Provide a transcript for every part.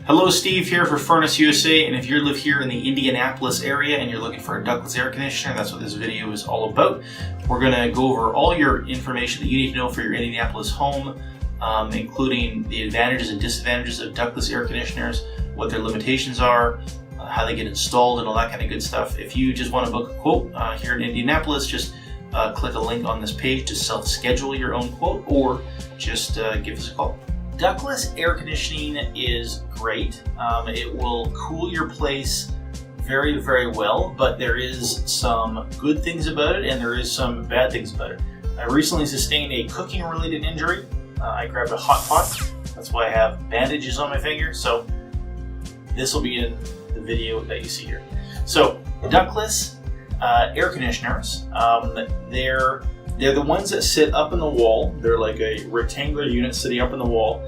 Hello, Steve here for FurnaceUSA, and if you live here in the Indianapolis area and you're looking for a ductless air conditioner, that's what this video is all about. We're going to go over all your information that you need to know for your Indianapolis home, including the advantages and disadvantages of ductless air conditioners, what their limitations are, how they get installed, and all that kind of good stuff. If you just want to book a quote here in Indianapolis, just click a link on this page to self-schedule your own quote, or just give us a call. Ductless air conditioning is great. It will cool your place very, very well, but there is some good things about it and there is some bad things about it. I recently sustained a cooking related injury. I grabbed a hot pot. That's why I have bandages on my finger. So this will be in the video that you see here. So ductless air conditioners, they're the ones that sit up in the wall. They're like a rectangular unit sitting up in the wall,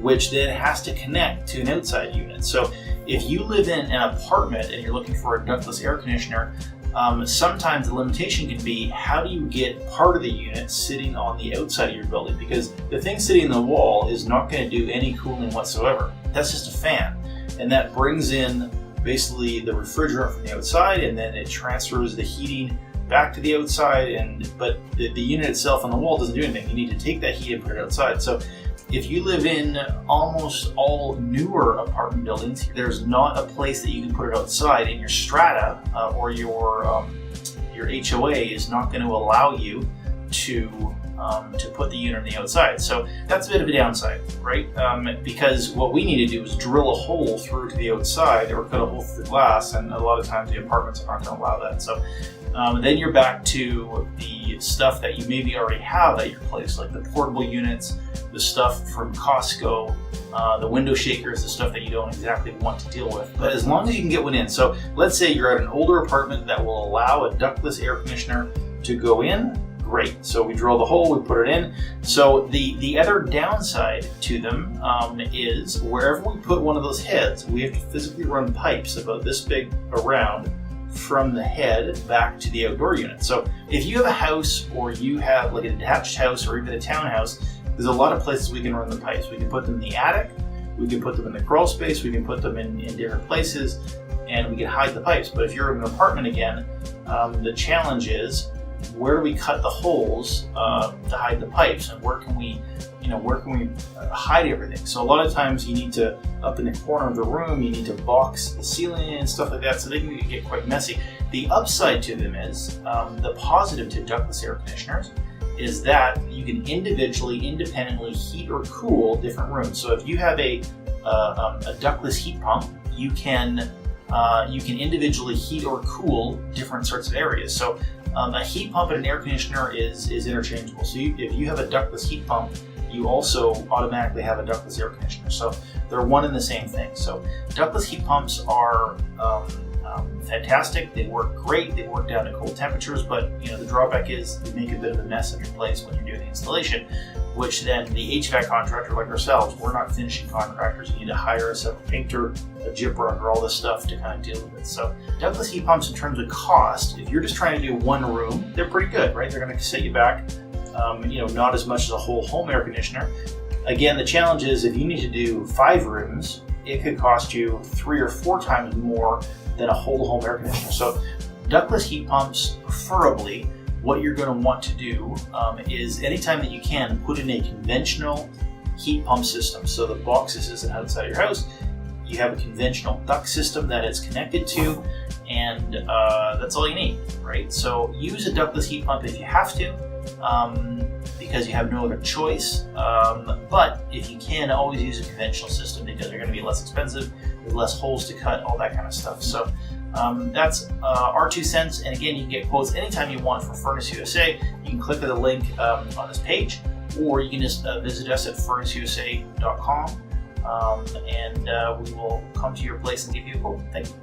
which then has to connect to an outside unit. So if you live in an apartment and you're looking for a ductless air conditioner, sometimes the limitation can be, how do you get part of the unit sitting on the outside of your building? Because the thing sitting in the wall is not going to do any cooling whatsoever. That's just a fan. And that brings in basically the refrigerant from the outside, and then it transfers the heating back to the outside, but the unit itself on the wall doesn't do anything. You need to take that heat and put it outside. So if you live in almost all newer apartment buildings, there's not a place that you can put it outside, and your strata or your HOA is not going to allow you to put the unit on the outside. So that's a bit of a downside, right? Because what we need to do is drill a hole through to the outside or cut a hole through the glass, and a lot of times the apartments aren't going to allow that. So then you're back to the stuff that you maybe already have at your place, like the portable units, the stuff from Costco, the window shakers, the stuff that you don't exactly want to deal with. But as long as you can get one in. So let's say you're at an older apartment that will allow a ductless air conditioner to go in. Great. So we drill the hole, we put it in. So the other downside to them is wherever we put one of those heads, we have to physically run pipes about this big around from the head back to the outdoor unit. So if you have a house, or you have like a detached house or even a townhouse, there's a lot of places we can run the pipes. We can put them in the attic, we can put them in the crawl space, we can put them in different places, and we can hide the pipes. But if you're in an apartment again, the challenge is, where do we cut the holes to hide the pipes, and where can we hide everything? So a lot of times you need to, up in the corner of the room, you need to box the ceiling and stuff like that, so they can get quite messy. The upside to them is, the positive to ductless air conditioners is that you can independently heat or cool different rooms. So if you have a ductless heat pump, you can individually heat or cool different sorts of areas. So a heat pump and an air conditioner is interchangeable. So if you have a ductless heat pump, you also automatically have a ductless air conditioner. So they're one and the same thing. So ductless heat pumps are fantastic. They work great. They work down to cold temperatures, but the drawback is they make a bit of a mess of your place when you're doing the installation, which then the HVAC contractor like ourselves, we're not finishing contractors. You need to hire a painter, a gypper, or all this stuff to kind of deal with it. So ductless heat pumps, in terms of cost, if you're just trying to do one room, they're pretty good, right? They're going to set you back, not as much as a whole home air conditioner. Again, the challenge is, if you need to do 5 rooms, it could cost you 3 or 4 times more than a whole home air conditioner. So ductless heat pumps, preferably, what you're going to want to do is, anytime that you can, put in a conventional heat pump system. So the box isn't outside your house. You have a conventional duct system that it's connected to, and that's all you need, right? So use a ductless heat pump if you have to, because you have no other choice. But if you can, always use a conventional system, because they're going to be less expensive, there's less holes to cut, all that kind of stuff. So that's our 2 cents. And again, you can get quotes anytime you want from FurnaceUSA. You can click the link on this page, or you can just visit us at FurnaceUSA.com, and we will come to your place and give you a quote. Thank you.